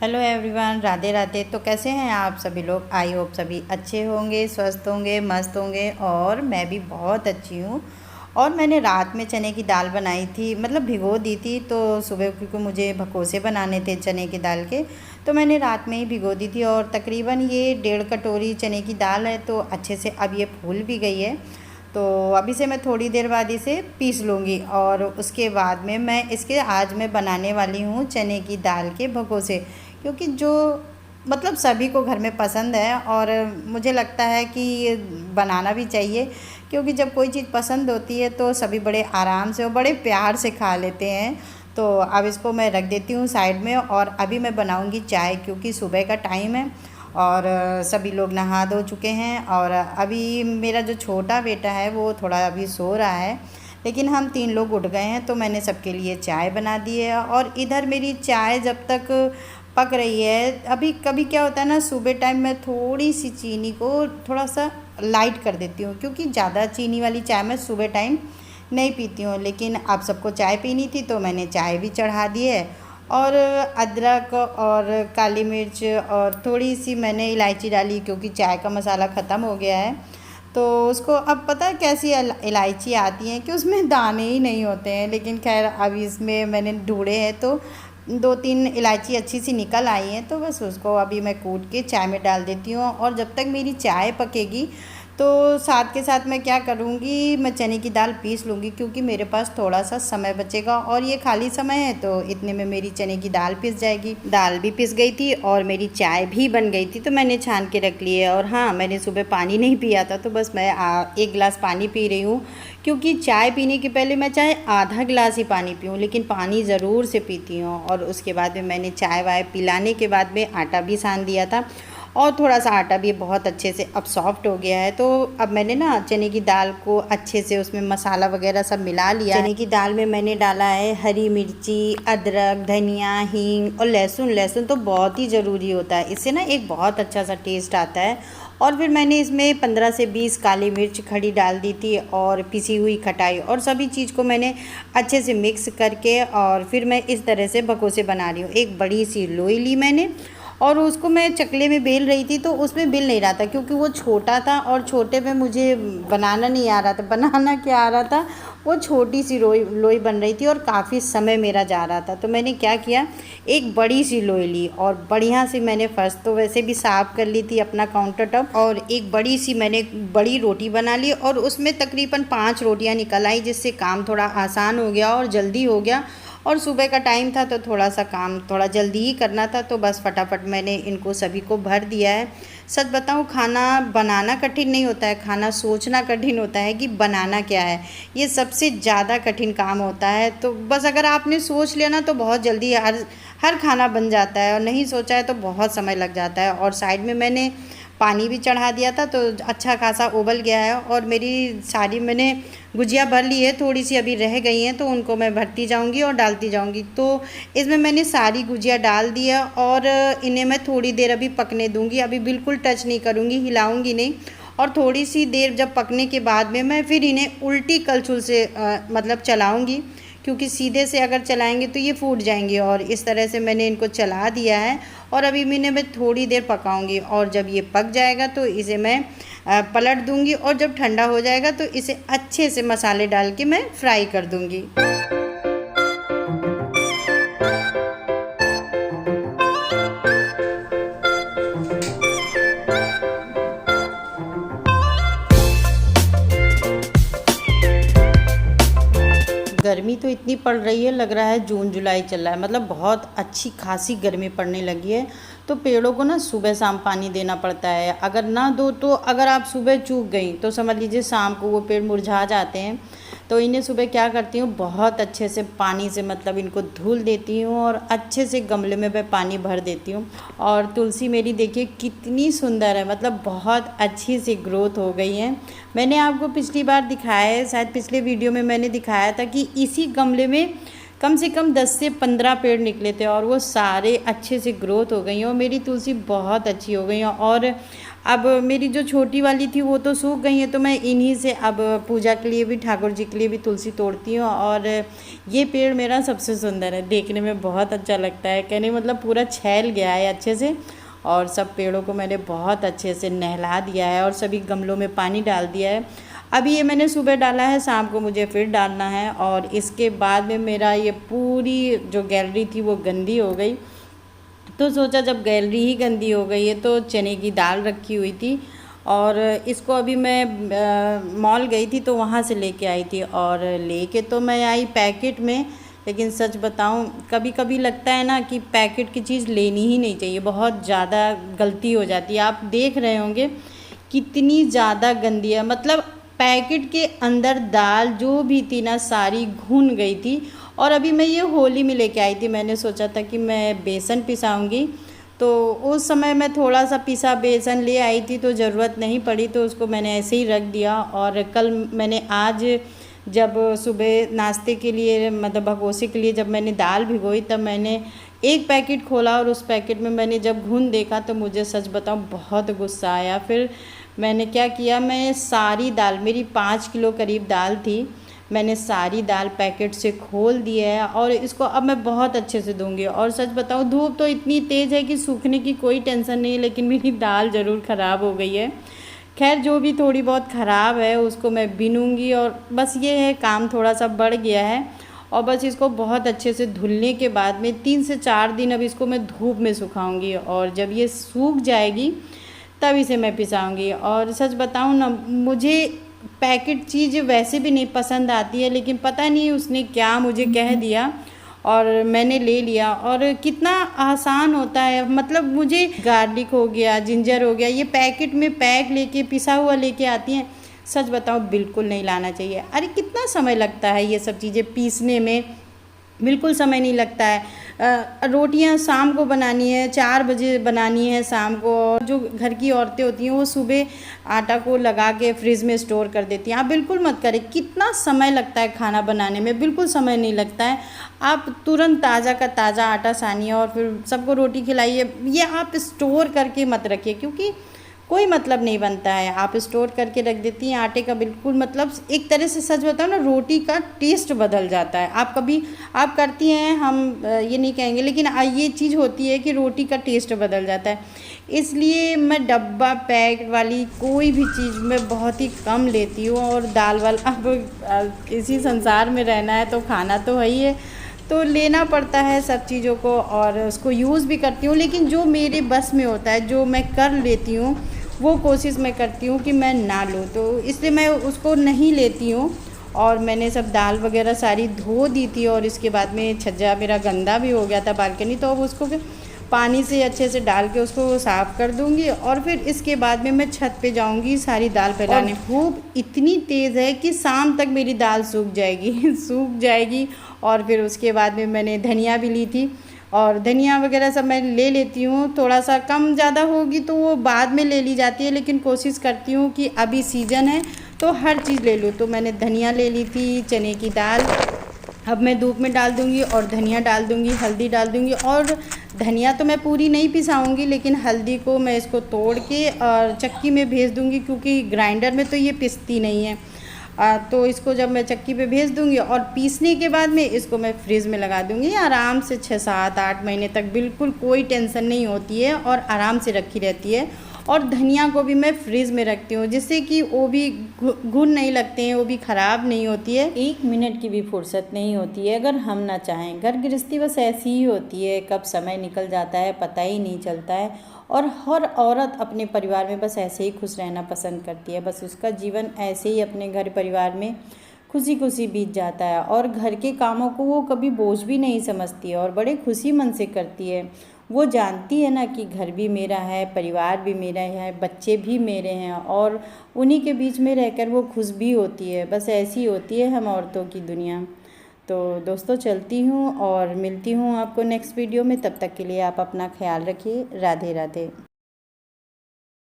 Hello everyone, Radhe Radhe. तो कैसे हैं आप सभी लोग? आई होप सभी अच्छे होंगे, स्वस्थ होंगे, मस्त होंगे। और मैं भी बहुत अच्छी हूँ। और मैंने रात में चने की दाल बनाई थी, मतलब भिगो दी थी। तो सुबह क्योंकि मुझे भकोसे बनाने थे चने की दाल के, तो मैंने रात में ही भिगो दी थी। और तकरीबन ये 1.5 कटोरी चने की दाल है, तो अच्छे से अब ये फूल भी गई है। तो अभी से मैं थोड़ी देर बाद इसे पीस लूँगी और उसके बाद में आज मैं बनाने वाली हूँ चने की दाल के भगोसे, क्योंकि जो मतलब सभी को घर में पसंद है। और मुझे लगता है कि ये बनाना भी चाहिए, क्योंकि जब कोई चीज़ पसंद होती है तो सभी बड़े आराम से और बड़े प्यार से खा लेते हैं। तो अब इसको मैं रख देती हूँ साइड में, और अभी मैं बनाऊँगी चाय, क्योंकि सुबह का टाइम है और सभी लोग नहा धो चुके हैं। और अभी मेरा जो छोटा बेटा है वो थोड़ा अभी सो रहा है, लेकिन हम 3 लोग उठ गए हैं। तो मैंने सबके लिए चाय बना दी है, और इधर मेरी चाय जब तक पक रही है, अभी कभी क्या होता है ना, सुबह टाइम मैं थोड़ी सी चीनी को थोड़ा सा लाइट कर देती हूँ, क्योंकि ज़्यादा चीनी वाली चाय मैं सुबह टाइम नहीं पीती हूँ। लेकिन अब सबको चाय पीनी थी तो मैंने चाय भी चढ़ा दी है। और अदरक और काली मिर्च और थोड़ी सी मैंने इलायची डाली, क्योंकि चाय का मसाला ख़त्म हो गया है। तो उसको अब पता है कैसी इलायची आती हैं कि उसमें दाने ही नहीं होते हैं, लेकिन खैर अब इसमें मैंने ढूंढे हैं तो 2-3 इलायची अच्छी सी निकल आई हैं। तो बस उसको अभी मैं कूट के चाय में डाल देती हूँ। और जब तक मेरी चाय पकेगी तो साथ के साथ मैं क्या करूँगी, मैं चने की दाल पीस लूँगी, क्योंकि मेरे पास थोड़ा सा समय बचेगा और ये खाली समय है। तो इतने में मेरी चने की दाल पिस जाएगी। दाल भी पिस गई थी और मेरी चाय भी बन गई थी, तो मैंने छान के रख ली है। और हाँ, मैंने सुबह पानी नहीं पिया था, तो बस मैं 1 गिलास पानी पी रही हूँ, क्योंकि चाय पीने के पहले मैं चाहे आधा गिलास ही पानी पीऊँ, लेकिन पानी ज़रूर से पीती हूँ। और उसके बाद में मैंने चाय वाय पिलाने के बाद में आटा भी सान दिया था, और थोड़ा सा आटा भी बहुत अच्छे से अब सॉफ्ट हो गया है। तो अब मैंने ना चने की दाल को अच्छे से उसमें मसाला वगैरह सब मिला लिया। चने की दाल में मैंने डाला है हरी मिर्ची, अदरक, धनिया, हींग और लहसुन। लहसुन तो बहुत ही ज़रूरी होता है, इससे ना एक बहुत अच्छा सा टेस्ट आता है। और फिर मैंने इसमें 15 से 20 काली मिर्च खड़ी डाल दी थी, और पिसी हुई खटाई, और सभी चीज़ को मैंने अच्छे से मिक्स करके और फिर मैं इस तरह से भगोसे बना रही हूँ। एक बड़ी सी लोई ली मैंने, और उसको मैं चकले में बेल रही थी, तो उसमें बेल नहीं रहा था, क्योंकि वो छोटा था और छोटे पे मुझे बनाना नहीं आ रहा था। बनाना क्या आ रहा था, वो छोटी सी लोई बन रही थी और काफ़ी समय मेरा जा रहा था। तो मैंने क्या किया, एक बड़ी सी लोई ली और बढ़िया से मैंने फर्श तो वैसे भी साफ़ कर ली थी अपना काउंटर टॉप, और एक बड़ी सी मैंने बड़ी रोटी बना ली, और उसमें तकरीबन 5 रोटियाँ निकल आई, जिससे काम थोड़ा आसान हो गया और जल्दी हो गया। और सुबह का टाइम था तो थोड़ा सा काम थोड़ा जल्दी ही करना था, तो बस फटाफट मैंने इनको सभी को भर दिया है। सच बताऊं, खाना बनाना कठिन नहीं होता है, खाना सोचना कठिन होता है कि बनाना क्या है। ये सबसे ज़्यादा कठिन काम होता है। तो बस अगर आपने सोच लिया ना तो बहुत जल्दी हर खाना बन जाता है, और नहीं सोचा है तो बहुत समय लग जाता है। और साइड में मैंने पानी भी चढ़ा दिया था, तो अच्छा खासा उबल गया है। और मेरी सारी मैंने गुजिया भर ली है, थोड़ी सी अभी रह गई हैं, तो उनको मैं भरती जाऊंगी और डालती जाऊंगी। तो इसमें मैंने सारी गुजिया डाल दिया, और इन्हें मैं थोड़ी देर अभी पकने दूंगी। अभी बिल्कुल टच नहीं करूंगी, हिलाऊंगी नहीं। और थोड़ी सी देर जब पकने के बाद में मैं फिर इन्हें उल्टी कलछुल से मतलब चलाऊँगी, क्योंकि सीधे से अगर चलाएंगे तो ये फूट जाएंगे। और इस तरह से मैंने इनको चला दिया है, और अभी मैं थोड़ी देर पकाऊंगी। और जब ये पक जाएगा तो इसे मैं पलट दूंगी, और जब ठंडा हो जाएगा तो इसे अच्छे से मसाले डाल के मैं फ्राई कर दूंगी। गर्मी तो इतनी पड़ रही है, लग रहा है जून जुलाई चल रहा है, मतलब बहुत अच्छी खासी गर्मी पड़ने लगी है। तो पेड़ों को ना सुबह शाम पानी देना पड़ता है। अगर ना दो तो अगर आप सुबह चूक गई तो समझ लीजिए शाम को वो पेड़ मुरझा जाते हैं। तो इन्हें सुबह क्या करती हूँ, बहुत अच्छे से पानी से मतलब इनको धुल देती हूँ, और अच्छे से गमले में मैं पानी भर देती हूँ। और तुलसी मेरी देखिए कितनी सुंदर है, मतलब बहुत अच्छी सी ग्रोथ हो गई है। मैंने आपको पिछली बार दिखाया है, शायद पिछले वीडियो में मैंने दिखाया था कि इसी गमले में कम से कम 10 से 15 पेड़ निकले थे, और वो सारे अच्छे से ग्रोथ हो गई हैं, और मेरी तुलसी बहुत अच्छी हो गई हैं। और अब मेरी जो छोटी वाली थी वो तो सूख गई है, तो मैं इन्हीं से अब पूजा के लिए भी, ठाकुर जी के लिए भी तुलसी तोड़ती हूँ। और ये पेड़ मेरा सबसे सुंदर है, देखने में बहुत अच्छा लगता है, कहने मतलब पूरा छैल गया है अच्छे से। और सब पेड़ों को मैंने बहुत अच्छे से नहला दिया है और सभी गमलों में पानी डाल दिया है। अभी ये मैंने सुबह डाला है, शाम को मुझे फिर डालना है। और इसके बाद में मेरा ये पूरी जो गैलरी थी वो गंदी हो गई, तो सोचा जब गैलरी ही गंदी हो गई है तो चने की दाल रखी हुई थी और इसको अभी मैं मॉल गई थी तो वहाँ से लेके आई थी। और लेके तो मैं आई पैकेट में, लेकिन सच बताऊं कभी कभी लगता है ना कि पैकेट की चीज़ लेनी ही नहीं चाहिए, बहुत ज़्यादा गलती हो जाती है। आप देख रहे होंगे कितनी ज़्यादा गंदी है, मतलब पैकेट के अंदर दाल जो भी थी ना सारी घुन गई थी। और अभी मैं ये होली में लेके आई थी, मैंने सोचा था कि मैं बेसन पिसाऊंगी, तो उस समय मैं थोड़ा सा पिसा बेसन ले आई थी तो ज़रूरत नहीं पड़ी, तो उसको मैंने ऐसे ही रख दिया। और कल मैंने आज जब सुबह नाश्ते के लिए मतलब भगोसे के लिए जब मैंने दाल भिगोई तब मैंने एक पैकेट खोला और उस पैकेट में मैंने जब घुन देखा तो मुझे सच बताऊं बहुत गुस्सा आया। फिर मैंने क्या किया, मैं सारी दाल, मेरी 5 किलो करीब दाल थी, मैंने सारी दाल पैकेट से खोल दी है और इसको अब मैं बहुत अच्छे से धोऊंगी। और सच बताऊं धूप तो इतनी तेज़ है कि सूखने की कोई टेंशन नहीं है, लेकिन मेरी दाल ज़रूर ख़राब हो गई है। खैर जो भी थोड़ी बहुत ख़राब है उसको मैं बिनूंगी, और बस ये है काम थोड़ा सा बढ़ गया है। और बस इसको बहुत अच्छे से धुलने के बाद में 3 से 4 दिन अब इसको मैं धूप में सुखाऊंगी, और जब ये सूख जाएगी तब इसे मैं पिसाऊंगी। और सच बताऊं ना, मुझे पैकेट चीज़ वैसे भी नहीं पसंद आती है, लेकिन पता नहीं उसने क्या मुझे कह दिया और मैंने ले लिया। और कितना आसान होता है, मतलब मुझे गार्लिक हो गया, जिंजर हो गया, ये पैकेट में पैक लेके पिसा हुआ लेके आती हैं। सच बताओ बिल्कुल नहीं लाना चाहिए। अरे कितना समय लगता है ये सब चीज़ें पीसने में, बिल्कुल समय नहीं लगता है। रोटियां शाम को बनानी है, 4 बजे बनानी है शाम को। और जो घर की औरतें होती हैं वो सुबह आटा को लगा के फ्रिज में स्टोर कर देती हैं। आप बिल्कुल मत करें, कितना समय लगता है खाना बनाने में, बिल्कुल समय नहीं लगता है। आप तुरंत ताज़ा का ताज़ा आटा सानिए और फिर सबको रोटी खिलाइए। ये आप स्टोर करके मत रखिए, क्योंकि कोई मतलब नहीं बनता है। आप स्टोर करके रख देती हैं आटे का, बिल्कुल मतलब एक तरह से सच बताओ ना, रोटी का टेस्ट बदल जाता है। आप कभी आप करती हैं, हम ये नहीं कहेंगे, लेकिन ये चीज़ होती है कि रोटी का टेस्ट बदल जाता है। इसलिए मैं डब्बा पैक वाली कोई भी चीज़ मैं बहुत ही कम लेती हूँ। और दाल वाल, अब इसी संसार में रहना है तो खाना तो है ही है, तो लेना पड़ता है सब चीज़ों को और उसको यूज़ भी करती हूँ। लेकिन जो मेरे बस में होता है, जो मैं कर लेती हूँ, वो कोशिश मैं करती हूँ कि मैं ना लूँ, तो इसलिए मैं उसको नहीं लेती हूँ। और मैंने सब दाल वगैरह सारी धो दी थी और इसके बाद में छज्जा मेरा गंदा भी हो गया था बालकनी, तो अब उसको पानी से अच्छे से डाल के उसको साफ़ कर दूँगी। और फिर इसके बाद में मैं छत पे जाऊँगी सारी दाल फैलाने। धूप इतनी तेज़ है कि शाम तक मेरी दाल सूख जाएगी सूख जाएगी। और फिर उसके बाद में मैंने धनिया भी ली थी, और धनिया वगैरह सब मैं ले लेती हूँ, थोड़ा सा कम ज़्यादा होगी तो वो बाद में ले ली जाती है, लेकिन कोशिश करती हूँ कि अभी सीज़न है तो हर चीज़ ले लूँ। तो मैंने धनिया ले ली थी, चने की दाल अब मैं धूप में डाल दूँगी और धनिया डाल दूँगी, हल्दी डाल दूँगी। और धनिया तो मैं पूरी नहीं पिसाऊँगी, लेकिन हल्दी को मैं इसको तोड़ के और चक्की में भेज दूँगी, क्योंकि ग्राइंडर में तो ये पिसती नहीं है। तो इसको जब मैं चक्की पे भेज दूँगी और पीसने के बाद में इसको मैं फ्रिज में लगा दूँगी, आराम से 6, 7, 8 महीने तक बिल्कुल कोई टेंशन नहीं होती है और आराम से रखी रहती है। और धनिया को भी मैं फ्रिज में रखती हूँ, जिससे कि वो भी घुन नहीं लगते हैं, वो भी ख़राब नहीं होती है। 1 मिनट की भी फुर्सत नहीं होती है अगर हम ना चाहें। घर गृहस्थी बस ऐसी ही होती है, कब समय निकल जाता है पता ही नहीं चलता है। और हर औरत अपने परिवार में बस ऐसे ही खुश रहना पसंद करती है, बस उसका जीवन ऐसे ही अपने घर परिवार में खुशी खुशी बीत जाता है। और घर के कामों को वो कभी बोझ भी नहीं समझती है और बड़े खुशी मन से करती है। वो जानती है ना कि घर भी मेरा है, परिवार भी मेरा है, बच्चे भी मेरे हैं, और उन्हीं के बीच में रहकर वो खुश भी होती है। बस ऐसी होती है हम औरतों की दुनिया। तो दोस्तों चलती हूँ और मिलती हूँ आपको नेक्स्ट वीडियो में, तब तक के लिए आप अपना ख्याल रखिए। राधे राधे।